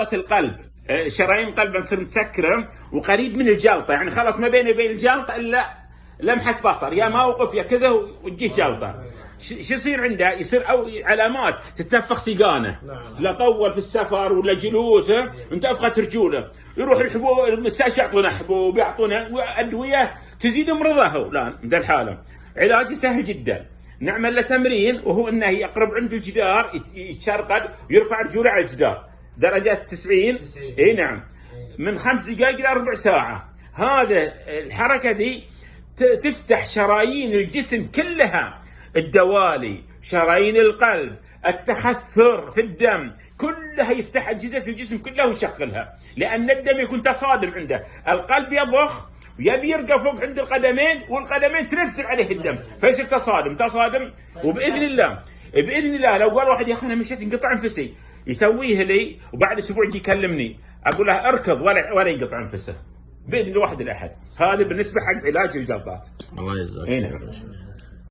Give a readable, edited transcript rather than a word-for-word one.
القلب، شرايين قلبه تصير مسكره وقريب من الجلطه، يعني خلاص ما بينه وبين الجلطه الا لمحه بصر، يا موقف يا كذا وتجيه جلطه. شو يصير عنده؟ يصير او علامات تتنفخ سيقانه، لا طول في السفر ولا جلوسه انتفخت رجوله، يروح الحبوب المستشفى يعطونه حبوب، يعطونه ادويه تزيد مرضه. لا ذا الحاله علاجه سهل جدا، نعمل له تمرين وهو انه يقرب عند الجدار يتشرقد ويرفع رجوله على الجدار درجات 90. اي نعم، من 5 دقائق الى ربع ساعه. هذا الحركه دي تفتح شرايين الجسم كلها، الدوالي، شرايين القلب، التخثر في الدم، كلها يفتح اجهزه الجسم كلها ويشغلها، لان الدم يكون تصادم عنده، القلب يضخ ويبي يرقى فوق عند القدمين والقدمين تنزل عليه الدم فيصير تصادم. وباذن الله لو قال واحد يا اخي انا مشيت انقطع انفسي، يسويه لي وبعد اسبوع يجي يكلمني اقول له اركض ولا ينقطع انفسه باذن الله واحد الاحد. هذا بالنسبه حق علاج الجلطات. الله يجزاك. نعم.